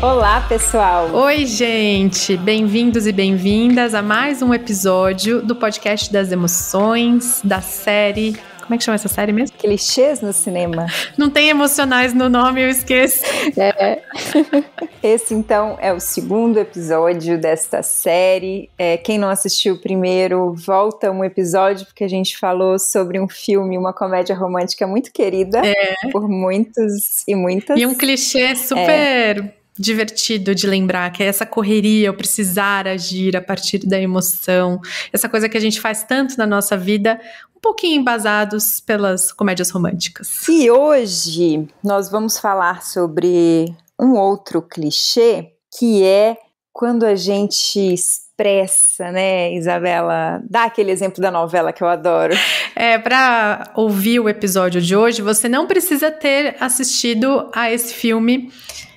Olá, pessoal! Oi, gente! Bem-vindos e bem-vindas a mais um episódio do podcast das emoções, da série... Como é que chama essa série mesmo? Clichês no cinema. Não tem emocionais no nome, eu esqueço. Esse, então, é o segundo episódio desta série. Quem não assistiu o primeiro, volta um episódio, porque a gente falou sobre um filme, uma comédia romântica muito querida por muitos e muitas. E um clichê super... divertido de lembrar, que é essa correria, o precisar agir a partir da emoção, essa coisa que a gente faz tanto na nossa vida, um pouquinho embasados pelas comédias românticas. E hoje nós vamos falar sobre um outro clichê, que é quando a gente expressa, né, Isabela? Dá aquele exemplo da novela que eu adoro. Para ouvir o episódio de hoje, você não precisa ter assistido a esse filme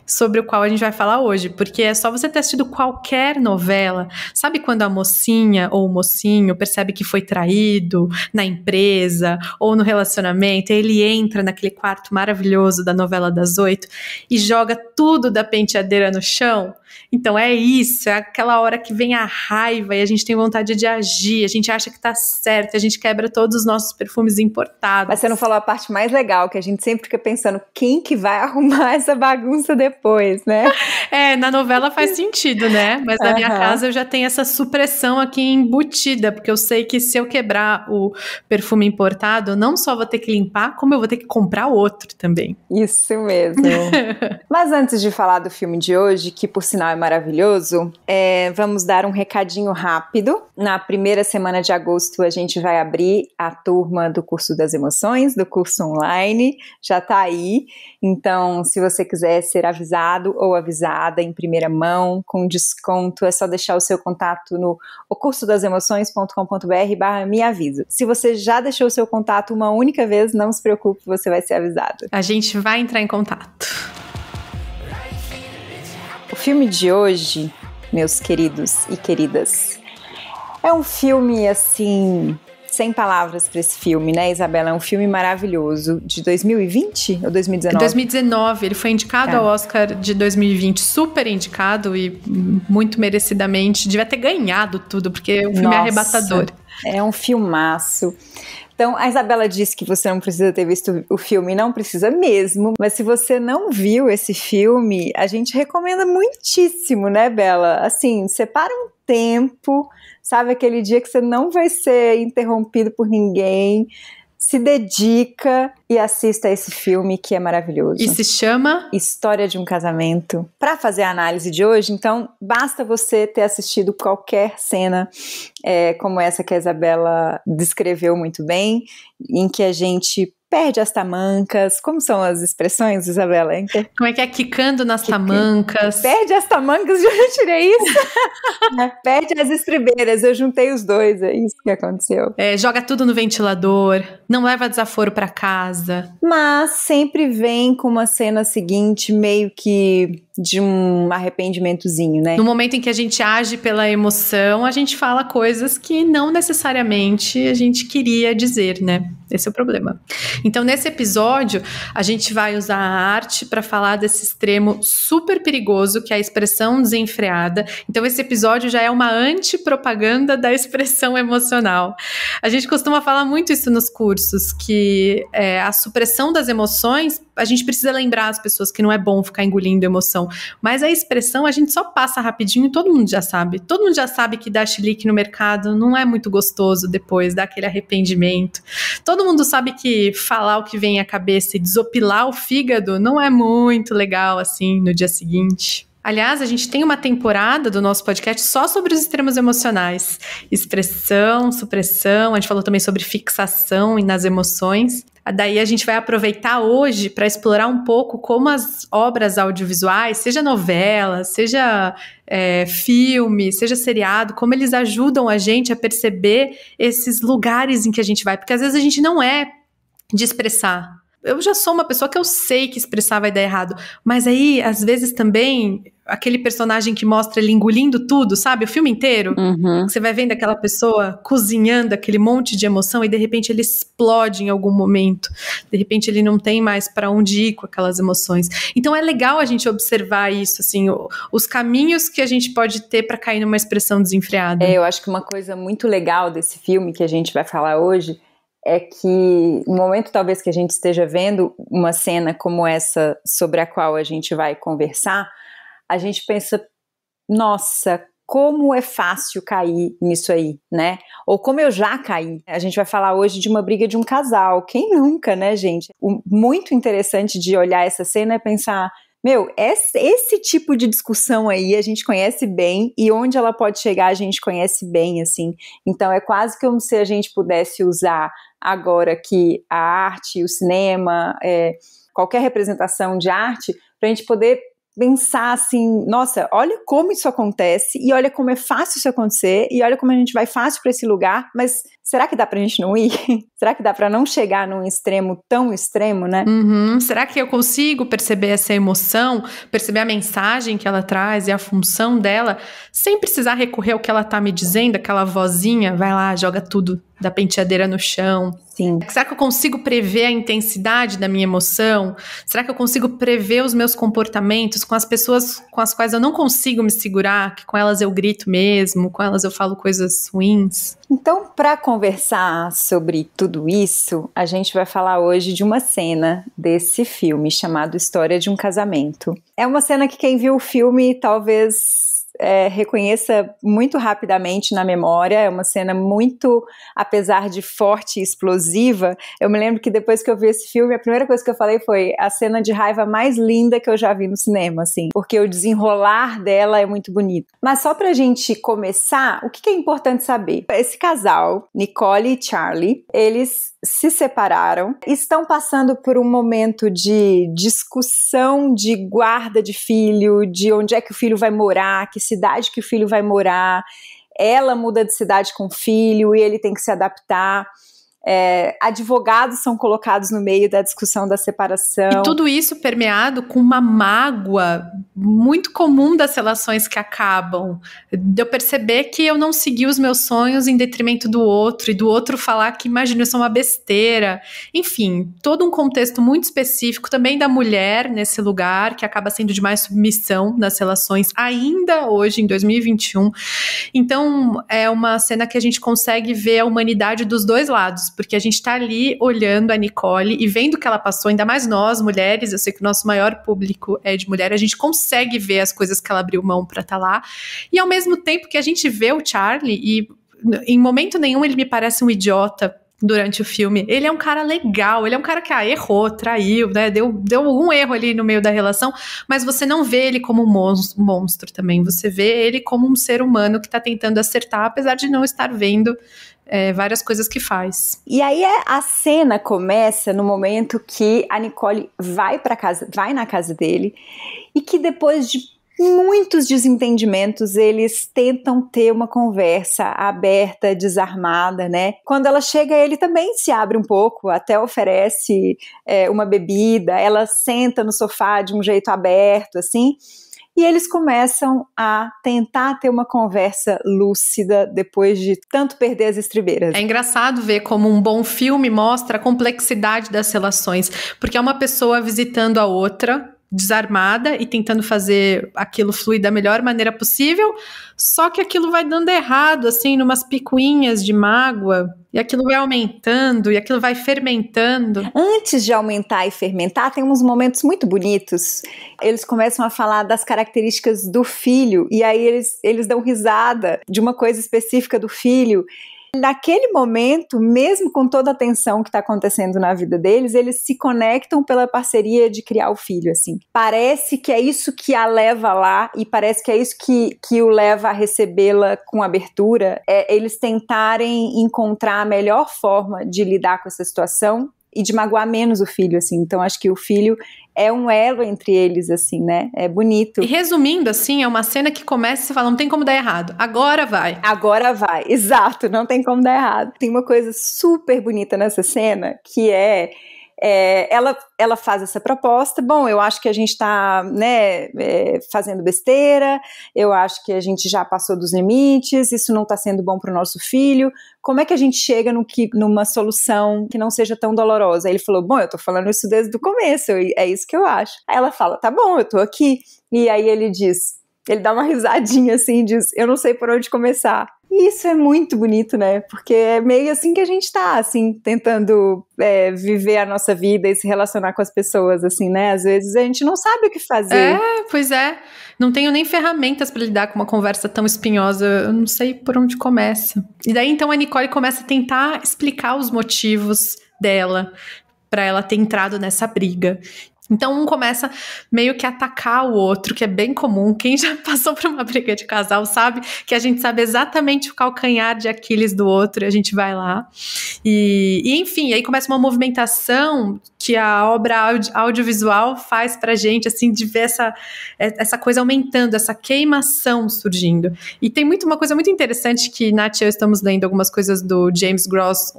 sobre o qual a gente vai falar hoje, porque é só você ter assistido qualquer novela. Sabe quando a mocinha ou o mocinho percebe que foi traído na empresa ou no relacionamento, e ele entra naquele quarto maravilhoso da novela das 8 e joga tudo da penteadeira no chão? Então é isso, é aquela hora que vem a raiva e a gente tem vontade de agir, a gente acha que tá certo, a gente quebra todos os nossos perfumes importados. Mas você não falou a parte mais legal, que a gente sempre fica pensando, quem que vai arrumar essa bagunça depois, né? Na novela faz sentido, né? Mas na minha casa eu já tenho essa supressão aqui embutida, porque eu sei que se eu quebrar o perfume importado, eu não só vou ter que limpar, como eu vou ter que comprar outro também. Isso mesmo. Mas antes de falar do filme de hoje, que por sinal é maravilhoso, vamos dar um recadinho rápido. Na primeira semana de agosto a gente vai abrir a turma do curso das emoções, do curso online, já tá aí. Então, se você quiser ser avisado ou avisada em primeira mão, com desconto, é só deixar o seu contato no ocursodasemoções.com.br/meavisa. Se você já deixou o seu contato uma única vez, não se preocupe, você vai ser avisado. A gente vai entrar em contato. O filme de hoje, meus queridos e queridas, é um filme, assim, sem palavras para esse filme, né, Isabela? É um filme maravilhoso, de 2020 ou 2019? 2019, ele foi indicado ao Oscar de 2020, super indicado e muito merecidamente, devia ter ganhado tudo, porque o filme é arrebatador. É um filmaço. Então, a Isabela disse que você não precisa ter visto o filme, não precisa mesmo, mas se você não viu esse filme, a gente recomenda muitíssimo, né, Bela? Assim, separa um tempo, sabe, aquele dia que você não vai ser interrompido por ninguém, se dedica e assista a esse filme que é maravilhoso. E se chama? História de um Casamento. Para fazer a análise de hoje, então, basta você ter assistido qualquer cena como essa que a Isabela descreveu muito bem, em que a gente perde as tamancas. Como são as expressões, Isabela? Como é que é? Quicando nas tamancas. Perde as tamancas, eu já tirei isso. Perde as estribeiras, eu juntei os dois, é isso que aconteceu. Joga tudo no ventilador, não leva desaforo pra casa. Mas sempre vem com uma cena seguinte meio que de um arrependimentozinho, né? No momento em que a gente age pela emoção, a gente fala coisas que não necessariamente a gente queria dizer, né? Esse é o problema. Então, nesse episódio, a gente vai usar a arte para falar desse extremo super perigoso, que é a expressão desenfreada. Então, esse episódio já é uma antipropaganda da expressão emocional. A gente costuma falar muito isso nos cursos, que a supressão das emoções, a gente precisa lembrar as pessoas que não é bom ficar engolindo emoção. Mas a expressão a gente só passa rapidinho e todo mundo já sabe. Todo mundo já sabe que dar chilique no mercado não é muito gostoso depois, dá aquele arrependimento. Todo mundo sabe que falar o que vem à cabeça e desopilar o fígado não é muito legal assim no dia seguinte. Aliás, a gente tem uma temporada do nosso podcast só sobre os extremos emocionais. Expressão, supressão, a gente falou também sobre fixação nas emoções. Daí a gente vai aproveitar hoje para explorar um pouco como as obras audiovisuais, seja novela, seja filme, seja seriado, como eles ajudam a gente a perceber esses lugares em que a gente vai. Porque às vezes a gente não é de expressar. eu já sou uma pessoa que eu sei que expressar vai dar errado, mas aí, às vezes também, aquele personagem que mostra ele engolindo tudo, sabe? O filme inteiro. Uhum. Você vai vendo aquela pessoa cozinhando aquele monte de emoção e de repente ele explode em algum momento. De repente ele não tem mais para onde ir com aquelas emoções. Então é legal a gente observar isso, assim, os caminhos que a gente pode ter para cair numa expressão desenfreada. Eu acho que uma coisa muito legal desse filme que a gente vai falar hoje é que no momento talvez que a gente esteja vendo uma cena como essa sobre a qual a gente vai conversar, a gente pensa, nossa, como é fácil cair nisso aí, né? Ou como eu já caí. A gente vai falar hoje de uma briga de um casal. Quem nunca, né, gente? O muito interessante de olhar essa cena é pensar, meu, esse tipo de discussão aí a gente conhece bem e onde ela pode chegar a gente conhece bem, assim. Então é quase como se a gente pudesse usar agora que a arte, o cinema, qualquer representação de arte, para a gente poder pensar assim, nossa, olha como isso acontece e olha como é fácil isso acontecer e olha como a gente vai fácil para esse lugar, mas será que dá pra gente não ir? Será que dá pra não chegar num extremo tão extremo, né? Uhum. Será que eu consigo perceber essa emoção, perceber a mensagem que ela traz e a função dela, sem precisar recorrer ao que ela tá me dizendo, aquela vozinha, vai lá, joga tudo da penteadeira no chão. Sim. Será que eu consigo prever a intensidade da minha emoção? Será que eu consigo prever os meus comportamentos com as pessoas com as quais eu não consigo me segurar, que com elas eu grito mesmo, com elas eu falo coisas ruins? Então, para conversar sobre tudo isso, a gente vai falar hoje de uma cena desse filme chamado História de um Casamento. É uma cena que quem viu o filme talvez reconheça muito rapidamente na memória. É uma cena muito, apesar de forte e explosiva. Eu me lembro que depois que eu vi esse filme, a primeira coisa que eu falei foi a cena de raiva mais linda que eu já vi no cinema, assim, porque o desenrolar dela é muito bonito. Mas só pra gente começar, o que é importante saber? Esse casal, Nicole e Charlie, eles se separaram, estão passando por um momento de discussão de guarda de filho, de onde é que o filho vai morar, que cidade que o filho vai morar. Ela muda de cidade com o filho e ele tem que se adaptar. Advogados são colocados no meio da discussão da separação. E tudo isso permeado com uma mágoa muito comum das relações que acabam. De eu perceber que eu não segui os meus sonhos em detrimento do outro, e do outro falar que, imagina, isso é uma besteira. Enfim, todo um contexto muito específico também da mulher nesse lugar, que acaba sendo de mais submissão nas relações, ainda hoje, em 2021. Então, é uma cena que a gente consegue ver a humanidade dos dois lados, porque a gente tá ali olhando a Nicole e vendo o que ela passou, ainda mais nós, mulheres, eu sei que o nosso maior público é de mulher, a gente consegue ver as coisas que ela abriu mão pra estar lá, e ao mesmo tempo que a gente vê o Charlie, e em momento nenhum ele me parece um idiota durante o filme, ele é um cara legal, ele é um cara que errou, traiu, né, deu algum erro ali no meio da relação, mas você não vê ele como um monstro também, você vê ele como um ser humano que tá tentando acertar, apesar de não estar vendo várias coisas que faz. E aí a cena começa no momento que a Nicole vai na casa dele, e que depois de muitos desentendimentos, eles tentam ter uma conversa aberta, desarmada, né? Quando ela chega, ele também se abre um pouco, até oferece uma bebida, ela senta no sofá de um jeito aberto, assim, e eles começam a tentar ter uma conversa lúcida depois de tanto perder as estribeiras. É engraçado ver como um bom filme mostra a complexidade das relações, porque é uma pessoa visitando a outra, desarmada e tentando fazer aquilo fluir da melhor maneira possível, só que aquilo vai dando errado, assim, numas picuinhas de mágoa, e aquilo vai aumentando, e aquilo vai fermentando. Antes de aumentar e fermentar, tem uns momentos muito bonitos. Eles começam a falar das características do filho, e aí eles dão risada de uma coisa específica do filho. Naquele momento, mesmo com toda a tensão que está acontecendo na vida deles, eles se conectam pela parceria de criar o filho, assim. Parece que é isso que a leva lá, e parece que é isso que o leva a recebê-la com abertura, eles tentarem encontrar a melhor forma de lidar com essa situação e de magoar menos o filho, assim. Então, acho que o filho é um elo entre eles, assim, né? É bonito. E resumindo, assim, é uma cena que começa e você fala, não tem como dar errado. Agora vai. Agora vai, exato, não tem como dar errado. Tem uma coisa super bonita nessa cena, que é ela faz essa proposta, bom, eu acho que a gente está, né, fazendo besteira, eu acho que a gente já passou dos limites, isso não está sendo bom para o nosso filho, como é que a gente chega numa solução que não seja tão dolorosa? Aí ele falou, bom, eu tô falando isso desde o começo, é isso que eu acho. Aí ela fala, tá bom, eu tô aqui. E aí ele dá uma risadinha assim, diz, eu não sei por onde começar. E isso é muito bonito, né? Porque é meio assim que a gente tá, assim, tentando viver a nossa vida e se relacionar com as pessoas, assim, né? Às vezes a gente não sabe o que fazer. Pois é. Não tenho nem ferramentas para lidar com uma conversa tão espinhosa. Eu não sei por onde começa. E daí, então, a Nicole começa a tentar explicar os motivos dela para ela ter entrado nessa briga. Então um começa meio que a atacar o outro, que é bem comum. Quem já passou por uma briga de casal sabe que a gente sabe exatamente o calcanhar de Aquiles do outro e a gente vai lá. E enfim, aí começa uma movimentação que a obra audiovisual faz pra gente, assim, de ver essa coisa aumentando, essa queimação surgindo. E tem uma coisa muito interessante que Nath e eu estamos lendo algumas coisas do James Gross,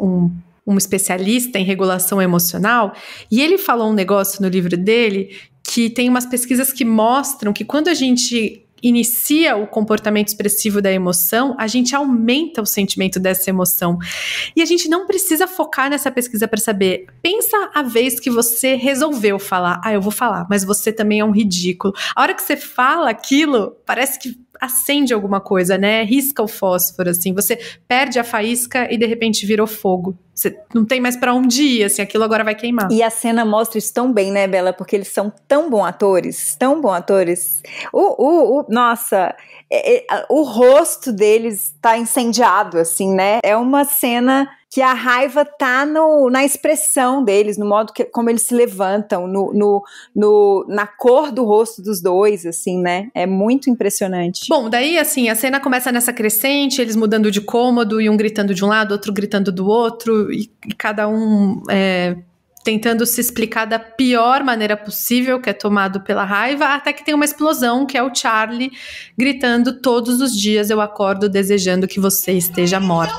um especialista em regulação emocional, e ele falou um negócio no livro dele que tem umas pesquisas que mostram que quando a gente inicia o comportamento expressivo da emoção, a gente aumenta o sentimento dessa emoção. E a gente não precisa focar nessa pesquisa para saber. Pensa a vez que você resolveu falar, eu vou falar, mas você também é um ridículo. A hora que você fala aquilo, parece que acende alguma coisa, né? Risca o fósforo, assim. Você perde a faísca e de repente virou fogo. Você não tem mais pra onde ir, assim, aquilo agora vai queimar. E a cena mostra isso tão bem, né, Bela? Porque eles são tão bons atores, tão bons atores. Nossa, o rosto deles tá incendiado, assim, né? É uma cena que a raiva tá na expressão deles, no modo como eles se levantam, na cor do rosto dos dois, assim, né? É muito impressionante. Bom, daí, assim, a cena começa nessa crescente, eles mudando de cômodo, e um gritando de um lado, outro gritando do outro, e cada um tentando se explicar da pior maneira possível, que é tomado pela raiva, até que tem uma explosão, que é o Charlie gritando: todos os dias eu acordo desejando que você esteja morta.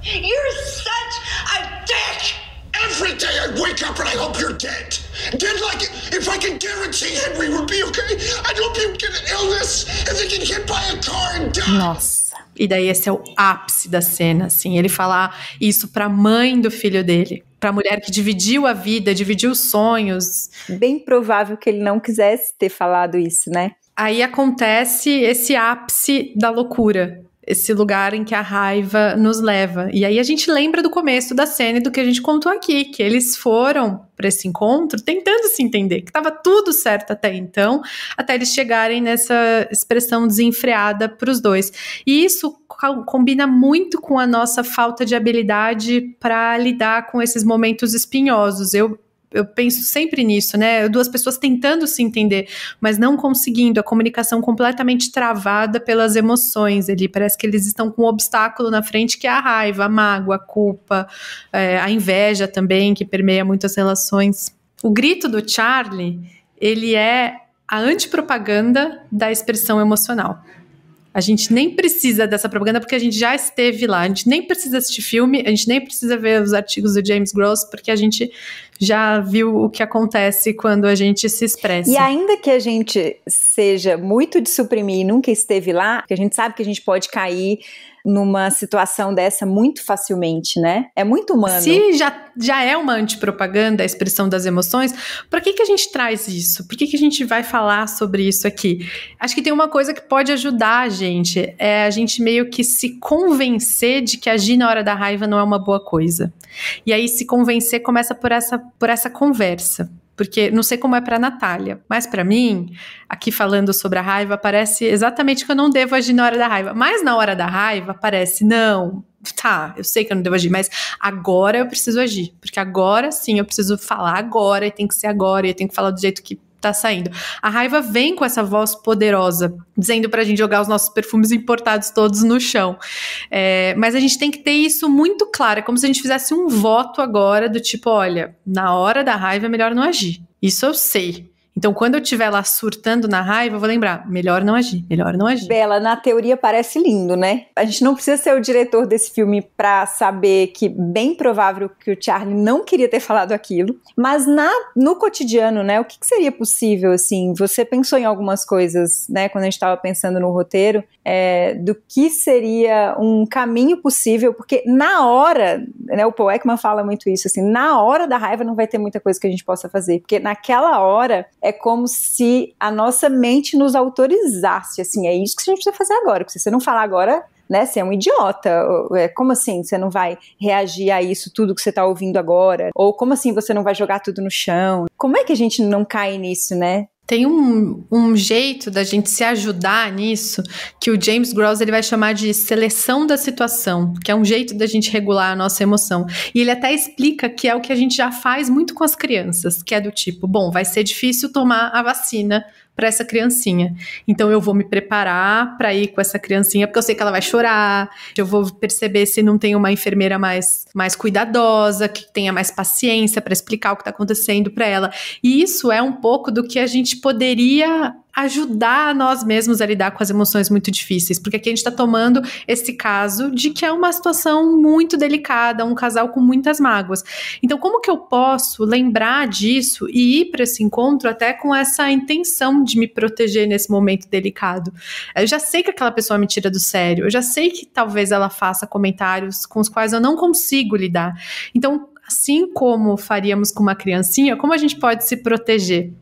You're such a dick! Every day I wake up and I hope you're dead. Dead like if I could guarantee Henry would be okay, I'd hope he'd get an illness and they get hit by a car and die. Nossa. E daí esse é o ápice da cena, assim, ele falar isso pra mãe do filho dele, pra mulher que dividiu a vida, dividiu os sonhos. Bem provável que ele não quisesse ter falado isso, né? Aí acontece esse ápice da loucura. Esse lugar em que a raiva nos leva. E aí a gente lembra do começo da cena e do que a gente contou aqui, que eles foram para esse encontro tentando se entender, que estava tudo certo até então, até eles chegarem nessa expressão desenfreada para os dois. E isso combina muito com a nossa falta de habilidade para lidar com esses momentos espinhosos. Eu penso sempre nisso, né? Duas pessoas tentando se entender, mas não conseguindo, a comunicação completamente travada pelas emoções. Parece que eles estão com um obstáculo na frente, que é a raiva, a mágoa, a culpa, a inveja também, que permeia muitas relações. O grito do Charlie, ele é a antipropaganda da expressão emocional. A gente nem precisa dessa propaganda porque a gente já esteve lá. A gente nem precisa assistir filme, a gente nem precisa ver os artigos do James Gross, porque a gente já viu o que acontece quando a gente se expressa. E ainda que a gente seja muito de suprimir e nunca esteve lá, porque a gente sabe que a gente pode cair numa situação dessa muito facilmente, né? É muito humano. Se já é uma antipropaganda a expressão das emoções, para que a gente traz isso? Por que a gente vai falar sobre isso aqui? Acho que tem uma coisa que pode ajudar a gente, é a gente meio que se convencer de que agir na hora da raiva não é uma boa coisa. E aí se convencer começa por essa conversa. Porque não sei como é pra Natália, mas pra mim, aqui falando sobre a raiva, parece exatamente que eu não devo agir na hora da raiva. Mas na hora da raiva parece, não, tá, eu sei que eu não devo agir, mas agora eu preciso agir. Porque agora sim eu preciso falar agora, e tem que ser agora, e eu tenho que falar do jeito que tá saindo. A raiva vem com essa voz poderosa, dizendo pra gente jogar os nossos perfumes importados todos no chão. Mas a gente tem que ter isso muito claro. É como se a gente fizesse um voto agora do tipo, olha, na hora da raiva é melhor não agir. Isso eu sei. Então, quando eu estiver lá surtando na raiva, eu vou lembrar, melhor não agir. Bela, na teoria parece lindo, né? A gente não precisa ser o diretor desse filme pra saber que bem provável que o Charlie não queria ter falado aquilo, mas no cotidiano, né, o que seria possível, assim? Você pensou em algumas coisas, né, quando a gente estava pensando no roteiro, do que seria um caminho possível, porque na hora, né, o Paul Ekman fala muito isso, assim, na hora da raiva não vai ter muita coisa que a gente possa fazer, porque naquela hora é como se a nossa mente nos autorizasse, assim, é isso que a gente precisa fazer agora, porque se você não falar agora, né, você é um idiota, como assim você não vai reagir a isso tudo que você tá ouvindo agora, ou como assim você não vai jogar tudo no chão, como é que a gente não cai nisso, né? Tem um jeito da gente se ajudar nisso, que o James Gross ele vai chamar de seleção da situação, que é um jeito da gente regular a nossa emoção. E ele até explica que é o que a gente já faz muito com as crianças, que é do tipo, bom, vai ser difícil tomar a vacina para essa criancinha. Então eu vou me preparar para ir com essa criancinha, porque eu sei que ela vai chorar, eu vou perceber se não tem uma enfermeira mais cuidadosa, que tenha mais paciência para explicar o que está acontecendo para ela. E isso é um pouco do que a gente poderia ajudar nós mesmos a lidar com as emoções muito difíceis, porque aqui a gente está tomando esse caso de que é uma situação muito delicada, um casal com muitas mágoas. Então, como que eu posso lembrar disso e ir para esse encontro até com essa intenção de me proteger nesse momento delicado? Eu já sei que aquela pessoa me tira do sério, eu já sei que talvez ela faça comentários com os quais eu não consigo lidar. Então, assim como faríamos com uma criancinha, como a gente pode se proteger?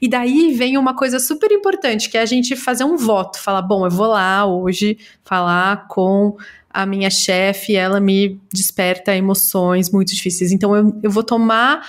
E daí vem uma coisa super importante, que é a gente fazer um voto, falar, bom, eu vou lá hoje falar com a minha chefe, ela me desperta emoções muito difíceis, então eu vou tomar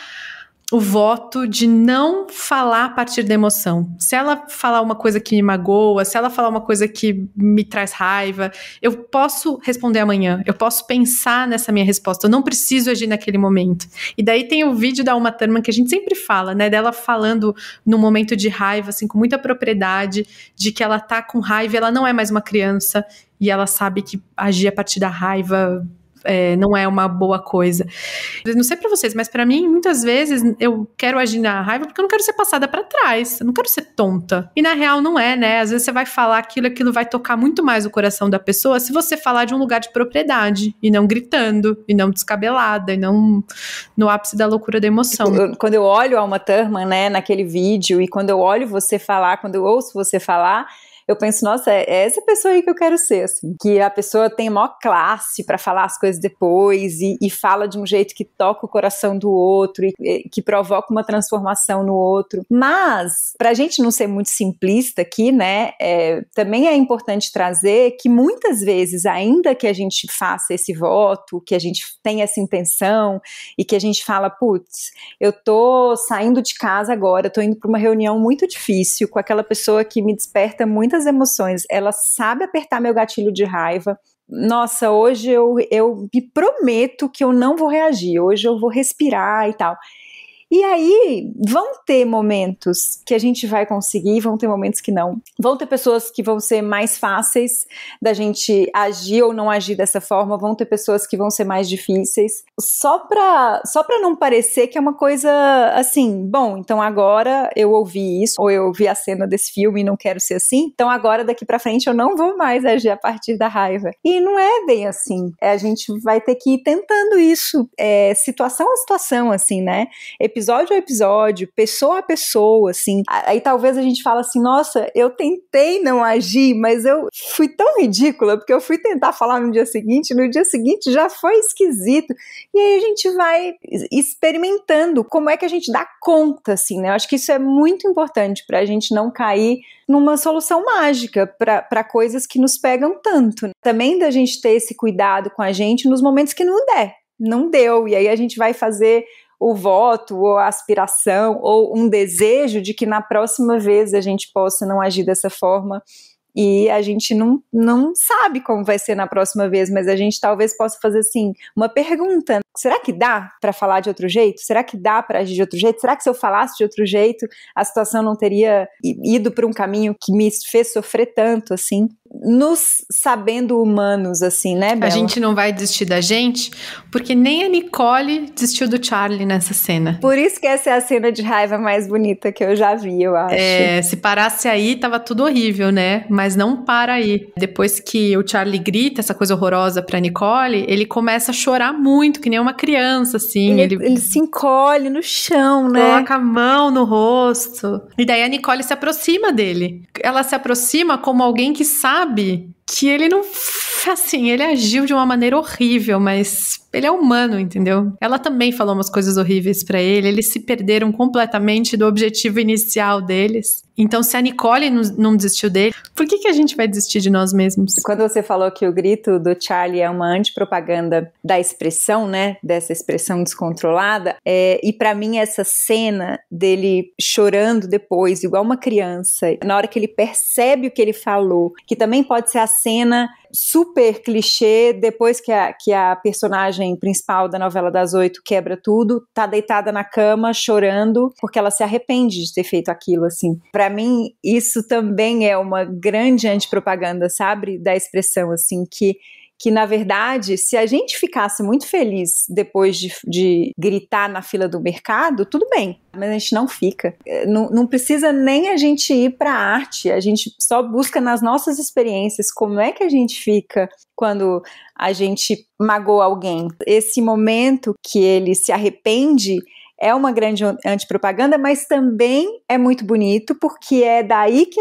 o voto de não falar a partir da emoção. Se ela falar uma coisa que me magoa, se ela falar uma coisa que me traz raiva, eu posso responder amanhã, eu posso pensar nessa minha resposta, eu não preciso agir naquele momento. E daí tem o vídeo da Uma Thurman que a gente sempre fala, né, dela falando no momento de raiva, assim, com muita propriedade, de que ela tá com raiva, ela não é mais uma criança, e ela sabe que agir a partir da raiva não é uma boa coisa. Eu não sei pra vocês, mas pra mim, muitas vezes, eu quero agir na raiva porque eu não quero ser passada pra trás, eu não quero ser tonta. E na real não é, né? Às vezes você vai falar aquilo vai tocar muito mais o coração da pessoa se você falar de um lugar de propriedade, e não gritando, e não descabelada, e não no ápice da loucura da emoção. Quando eu olho a Uma Thurman, né, naquele vídeo, e quando eu olho você falar, quando eu ouço você falar, eu penso, nossa, é essa pessoa aí que eu quero ser, assim, que a pessoa tem a maior classe para falar as coisas depois e fala de um jeito que toca o coração do outro e que provoca uma transformação no outro. Mas, pra gente não ser muito simplista aqui, né, também é importante trazer que muitas vezes, ainda que a gente faça esse voto, que a gente tenha essa intenção e que a gente fala, putz, eu tô saindo de casa agora, eu tô indo pra uma reunião muito difícil com aquela pessoa que me desperta muitas emoções, ela sabe apertar meu gatilho de raiva. Nossa, hoje eu me prometo que eu não vou reagir, hoje eu vou respirar e tal. E aí, vão ter momentos que a gente vai conseguir, vão ter momentos que não. Vão ter pessoas que vão ser mais fáceis da gente agir ou não agir dessa forma, vão ter pessoas que vão ser mais difíceis. Só pra não parecer que é uma coisa assim, bom, então agora eu ouvi isso, ou eu ouvi a cena desse filme e não quero ser assim, então agora daqui pra frente eu não vou mais agir a partir da raiva. E não é bem assim. A gente vai ter que ir tentando isso, situação a situação, assim, né? Episódio a episódio, pessoa a pessoa, assim. Aí talvez a gente fala assim, nossa, eu tentei não agir, mas eu fui tão ridícula, porque eu fui tentar falar no dia seguinte já foi esquisito. E aí a gente vai experimentando como é que a gente dá conta, assim, né? Eu acho que isso é muito importante pra gente não cair numa solução mágica para coisas que nos pegam tanto. Também da gente ter esse cuidado com a gente nos momentos que não deu, e aí a gente vai fazer o voto, ou a aspiração, ou um desejo de que na próxima vez a gente possa não agir dessa forma, e a gente não sabe como vai ser na próxima vez, mas a gente talvez possa fazer assim, uma pergunta, será que dá para falar de outro jeito? Será que dá para agir de outro jeito? Será que se eu falasse de outro jeito, a situação não teria ido para um caminho que me fez sofrer tanto, assim? nos sabendo humanos, assim, né, Bela? A gente não vai desistir da gente, porque nem a Nicole desistiu do Charlie nessa cena. Por isso que essa é a cena de raiva mais bonita que eu já vi, eu acho. Se parasse aí, tava tudo horrível, né? Mas não para aí. Depois que o Charlie grita essa coisa horrorosa pra Nicole, ele começa a chorar muito, que nem uma criança, assim. Ele se encolhe no chão, né? Coloca a mão no rosto. E daí a Nicole se aproxima dele. Ela se aproxima como alguém que sabe que ele não... Assim, ele agiu de uma maneira horrível, mas ele é humano, entendeu? Ela também falou umas coisas horríveis pra ele. Eles se perderam completamente do objetivo inicial deles. Então, se a Nicole não desistiu dele, por que a gente vai desistir de nós mesmos? Quando você falou que o grito do Charlie é uma antipropaganda da expressão, né? Dessa expressão descontrolada, e pra mim essa cena dele chorando depois, igual uma criança, na hora que ele percebe o que ele falou, que também pode ser a cena super clichê, depois que a personagem principal da novela das 8 quebra tudo, tá deitada na cama chorando porque ela se arrepende de ter feito aquilo, assim. Pra mim, isso também é uma grande antipropaganda, sabe? Da expressão, assim, que na verdade, se a gente ficasse muito feliz depois de gritar na fila do mercado, tudo bem, mas a gente não fica. Não precisa nem a gente ir para a arte, a gente só busca nas nossas experiências como é que a gente fica quando a gente magoa alguém. Esse momento que ele se arrepende é uma grande antipropaganda, mas também é muito bonito, porque é daí que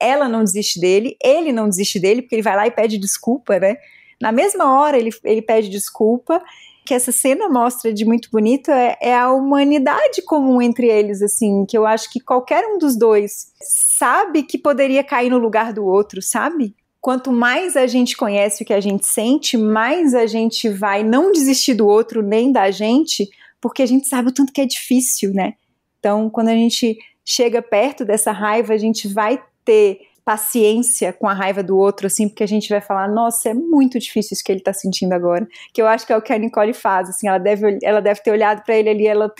ela não desiste dele, ele não desiste dele, porque ele vai lá e pede desculpa, né? Na mesma hora ele pede desculpa. Que essa cena mostra de muito bonito é a humanidade comum entre eles, assim, que eu acho que qualquer um dos dois sabe que poderia cair no lugar do outro, sabe? Quanto mais a gente conhece o que a gente sente, mais a gente vai não desistir do outro nem da gente, porque a gente sabe o tanto que é difícil, né? Então, quando a gente chega perto dessa raiva, a gente vai ter paciência com a raiva do outro, assim, porque a gente vai falar, nossa, é muito difícil isso que ele tá sentindo agora, que eu acho que é o que a Nicole faz, assim, ela deve ter olhado pra ele ali, ela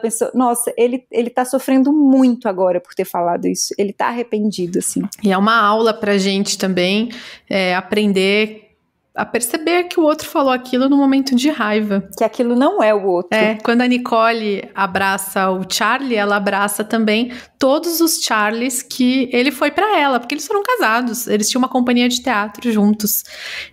pensou, nossa, ele tá sofrendo muito agora por ter falado isso, ele tá arrependido, assim. E é uma aula pra gente também, aprender a perceber que o outro falou aquilo no momento de raiva. Que aquilo não é o outro. Quando a Nicole abraça o Charlie, ela abraça também todos os Charlies que ele foi pra ela, porque eles foram casados, eles tinham uma companhia de teatro juntos,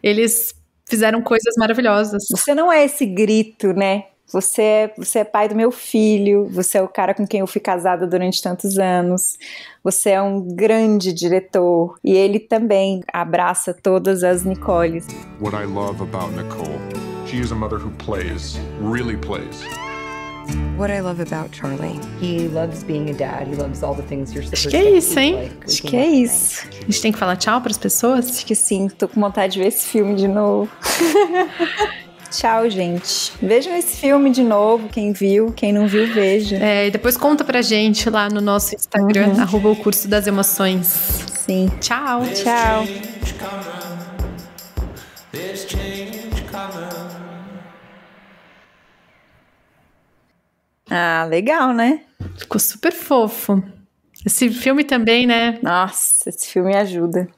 eles fizeram coisas maravilhosas. Você não é esse grito, né? Você é pai do meu filho, você é o cara com quem eu fui casada durante tantos anos, você é um grande diretor, e ele também abraça todas as Nicoles. What I love about Nicole, she is a mother who plays, really plays. What I love about Charlie, he loves being a dad, he loves all the things you're supposed to do. Acho que é isso, hein? Acho que é isso. A gente tem que falar tchau pras pessoas? Acho que sim, tô com vontade de ver esse filme de novo. Tchau, gente. Vejam esse filme de novo, quem viu, quem não viu, veja. E depois conta pra gente lá no nosso Instagram, @o Curso das Emoções. Sim. Tchau. Tchau. Ah, legal, né? Ficou super fofo. Esse filme também, né? Nossa, esse filme ajuda.